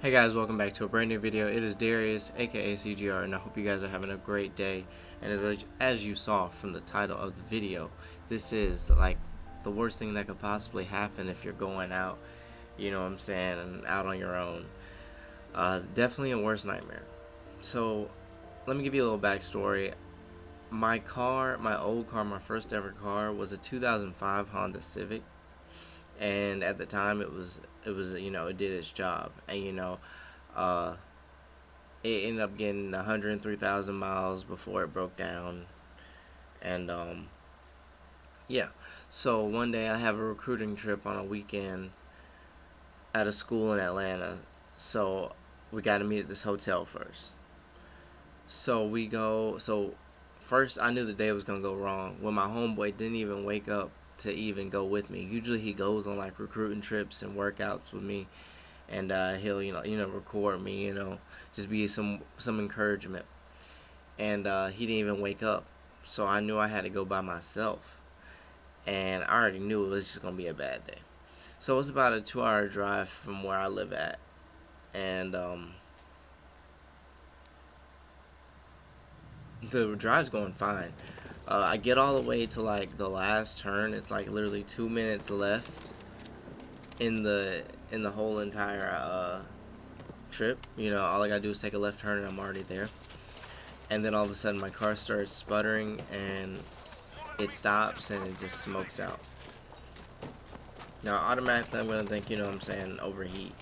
Hey guys, welcome back to a brand new video. It is Darius, aka CGR, and I hope you guys are having a great day. And as you saw from the title of the video, this is like the worst thing that could possibly happen if you're going out, you know what I'm saying, and out on your own. Definitely a worst nightmare. So, let me give you a little backstory. My car, my old car, my first ever car was a 2005 Honda Civic, and at the time it was it did its job, and uh it ended up getting 103,000 miles before it broke down. And yeah, so one day I have a recruiting trip on a weekend at a school in Atlanta. So we got to meet at this hotel first. So we go. So first, I knew the day was gonna go wrong when my homeboy didn't even wake up to even go with me. Usually he goes on like recruiting trips and workouts with me, and he'll record me, just be some encouragement. And he didn't even wake up, so I knew I had to go by myself, and I already knew it was just gonna be a bad day. So it's about a 2-hour drive from where I live at, and the drive's going fine. I get all the way to like the last turn. It's like literally 2 minutes left in the whole entire trip. All I gotta do is take a left turn and I'm already there. And then all of a sudden my car starts sputtering and it stops and it just smokes out. Now automatically I'm gonna think, overheat.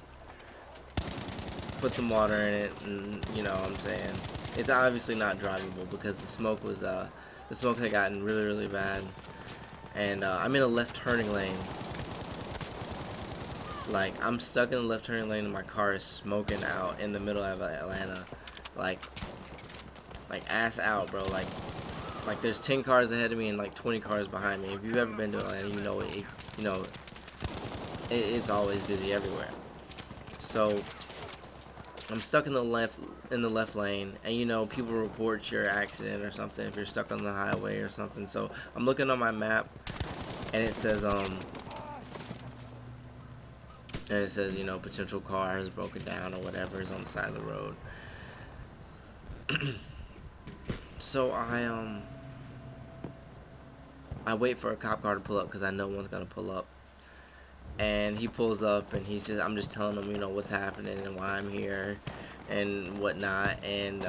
Put some water in it, and what I'm saying, it's obviously not drivable because the smoke had gotten really really bad. And I'm in a left turning lane. Like, I'm stuck in the left turning lane and my car is smoking out in the middle of Atlanta. Like ass out, bro. Like there's 10 cars ahead of me and like 20 cars behind me. If you've ever been to Atlanta, it's always busy everywhere. So I'm stuck in the left lane, and people report your accident or something if you're stuck on the highway or something. So I'm looking on my map, and it says potential car has broken down or whatever is on the side of the road. So I wait for a cop car to pull up because I know one's gonna pull up. And he pulls up and I'm just telling him, what's happening and why I'm here and whatnot. And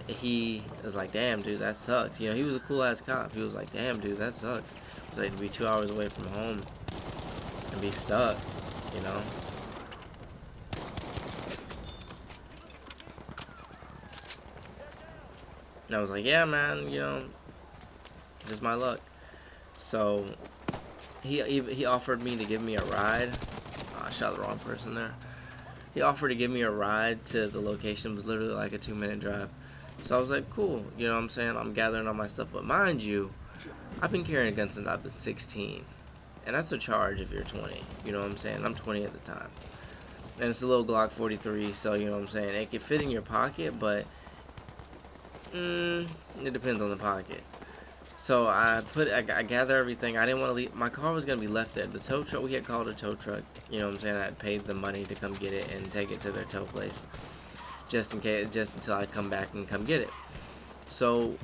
he was like, damn, dude, that sucks. He was a cool ass cop. He was like, damn, dude, that sucks. It was like to be 2 hours away from home and be stuck, you know. And I was like, yeah, man, just my luck. So he offered me to give me a ride. Oh, I shot the wrong person there. He offered to give me a ride to the location. It was literally like a 2-minute drive. So I was like, cool. You know what I'm saying? I'm gathering all my stuff. But mind you, I've been carrying a gun since I've been 16. And that's a charge if you're 20. You know what I'm saying? I'm 20 at the time. And it's a little Glock 43. So, you know what I'm saying? It can fit in your pocket, but it depends on the pocket. So I gather everything. I didn't want to leave. My car was going to be left there. The tow truck, we had called a tow truck. You know what I'm saying? I had paid the money to come get it and take it to their tow place. Just until I come back and come get it. So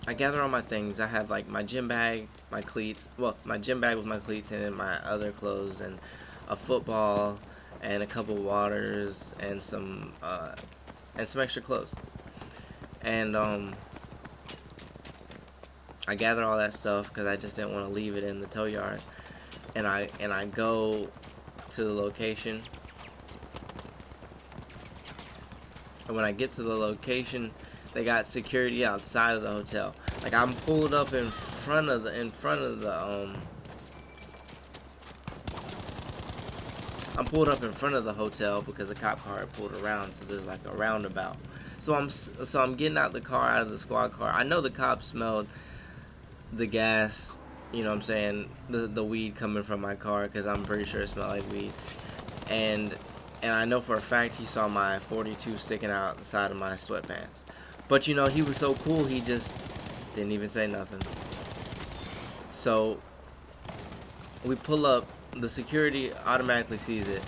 I gather all my things. I have like my gym bag, my cleats. Well, my gym bag with my cleats in it, my other clothes, and a football, and a couple waters, and some extra clothes. And I gather all that stuff because I just didn't want to leave it in the tow yard. And I go to the location. And when I get to the location, they got security outside of the hotel. Like, I'm pulled up in front of the I'm pulled up in front of the hotel because the cop car had pulled around, so there's like a roundabout. So I'm getting out the car, out of the squad car. I know the cops smelled the gas, you know what I'm saying, the weed coming from my car, because I'm pretty sure it smelled like weed. And I know for a fact he saw my 42 sticking out the side of my sweatpants. But he was so cool, he just didn't even say nothing. So we pull up the security automatically sees it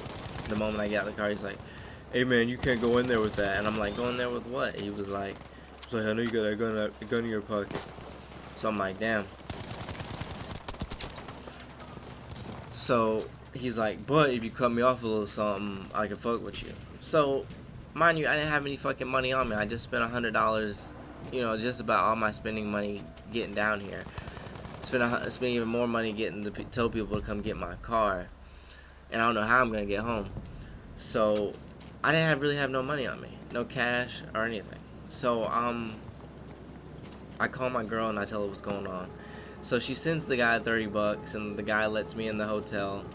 the moment I get out of the car. He's like, "Hey man, you can't go in there with that." And I'm like, "Go in there with what?" He was like, "I know you got a gun in your pocket." So I'm like, "Damn." So he's like, "But if you cut me off a little something, I can fuck with you." So, mind you, I didn't have any fucking money on me. I just spent $100, you know, just about all my spending money getting down here. Spent even more money getting the tow people to come get my car, and I don't know how I'm gonna get home. So I didn't really have no money on me, no cash or anything. So I call my girl and I tell her what's going on. So she sends the guy $30, and the guy lets me in the hotel,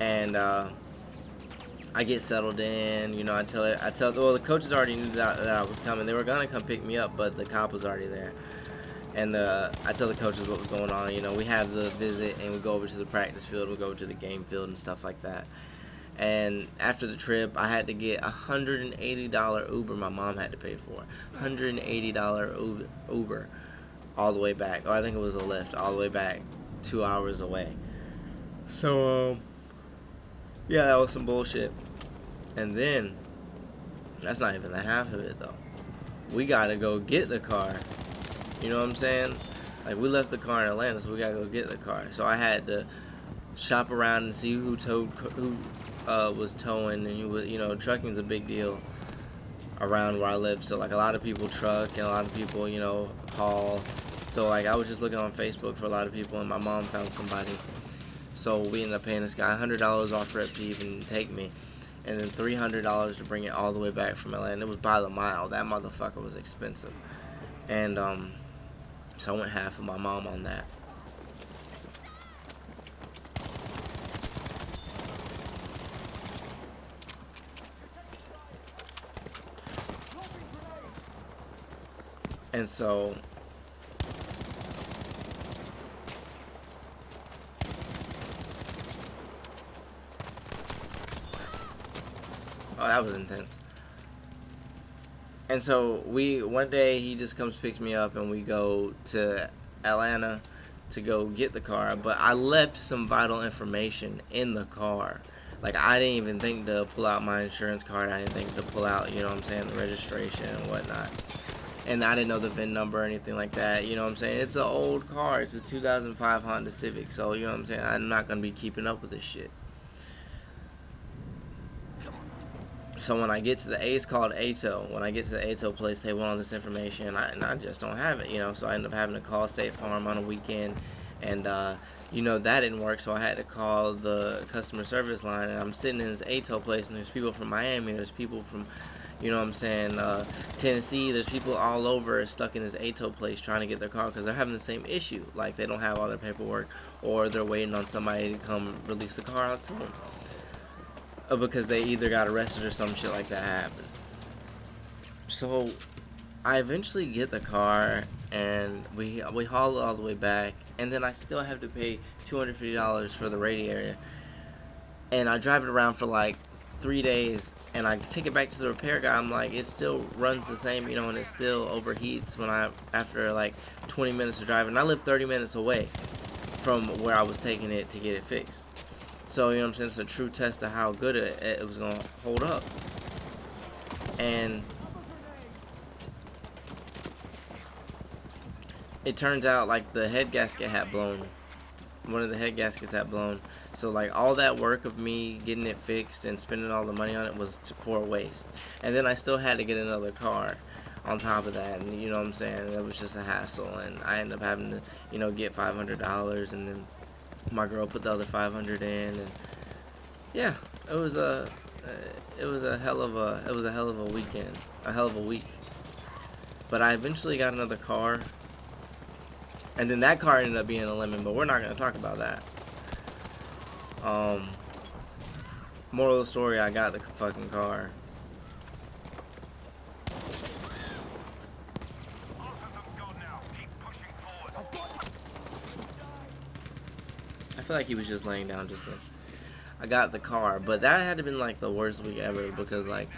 and I get settled in. You know, well, the coaches already knew that I was coming. They were gonna come pick me up, but the cop was already there. And I tell the coaches what was going on. You know, we have the visit and we go over to the practice field, we go over to the game field and stuff like that. And after the trip, I had to get $180 Uber my mom had to pay for. $180 Uber all the way back. Or I think it was a Lyft all the way back 2 hours away. So, yeah, that was some bullshit. And then, that's not even the half of it though. We gotta go get the car. You know what I'm saying? Like, we left the car in Atlanta, so we gotta go get the car. So I had to shop around and see who was towing, and you know, trucking's a big deal around where I live. So like, a lot of people truck and a lot of people, you know, haul. So like, I was just looking on Facebook for a lot of people, and my mom found somebody. So we ended up paying this guy $100 off rip to even take me, and then $300 to bring it all the way back from Atlanta. It was by the mile. That motherfucker was expensive. And so I went half of my mom on that. And so oh, that was intense. And so one day he just comes picks me up and we go to Atlanta to go get the car. But I left some vital information in the car. Like, I didn't even think to pull out my insurance card. I didn't think to pull out, you know what I'm saying, the registration and whatnot. And I didn't know the VIN number or anything like that. You know what I'm saying? It's an old car. It's a 2005 Honda Civic. So, you know what I'm saying? I'm not going to be keeping up with this shit. So when I get to it's called ATO. When I get to the ATO place, they want all this information, and I just don't have it, you know. So I end up having to call State Farm on a weekend, and you know, that didn't work. So I had to call the customer service line, and I'm sitting in this ATO place, and there's people from Miami, there's people from, you know what I'm saying, Tennessee. There's people all over stuck in this ATO place trying to get their car because they're having the same issue. Like, they don't have all their paperwork, or they're waiting on somebody to come release the car out to them. Because they either got arrested or some shit like that happened. So I eventually get the car and we haul it all the way back, and then I still have to pay $250 for the radiator, and I drive it around for like 3 days, and I take it back to the repair guy. I'm like, it still runs the same, you know, and it still overheats after like 20 minutes of driving. I live 30 minutes away from where I was taking it to get it fixed. So, you know what I'm saying, it's a true test of how good it was going to hold up. And it turns out, like, the head gasket had blown. One of the head gaskets had blown. So, like, all that work of me getting it fixed and spending all the money on it was for a waste. And then I still had to get another car on top of that. And, you know what I'm saying, it was just a hassle. And I ended up having to, you know, get $500, and then my girl put the other $500 in, and yeah, it was a hell of a weekend, a hell of a week. But I eventually got another car, and then that car ended up being a lemon, but we're not gonna talk about that. Moral of the story: I got the fucking car. I feel like he was just laying down just then. I got the car, but that had to been like the worst week ever, because like,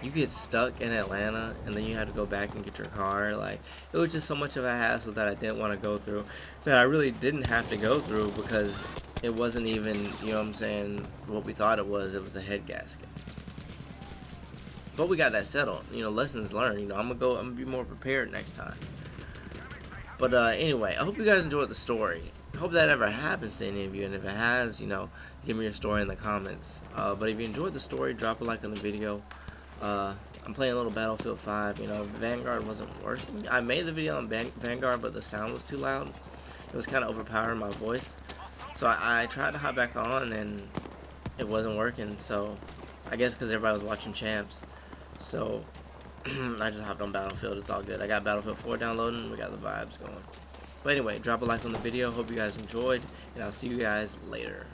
you get stuck in Atlanta and then you had to go back and get your car. Like, it was just so much of a hassle that I didn't want to go through, that I really didn't have to go through, because it wasn't even, you know what I'm saying, what we thought it was. It was a head gasket. But we got that settled. You know, lessons learned. You know, I'm gonna be more prepared next time. But anyway, I hope you guys enjoyed the story. I hope that ever happens to any of you, and if it has, you know, give me your story in the comments. But if you enjoyed the story, drop a like on the video. I'm playing a little Battlefield 5. You know, Vanguard wasn't working. I made the video on Vanguard, but the sound was too loud. It was kind of overpowering my voice. So I tried to hop back on, and it wasn't working. So I guess because everybody was watching Champs. So I just hopped on Battlefield. It's all good. I got Battlefield 4 downloading. We got the vibes going. But anyway, drop a like on the video. Hope you guys enjoyed, and I'll see you guys later.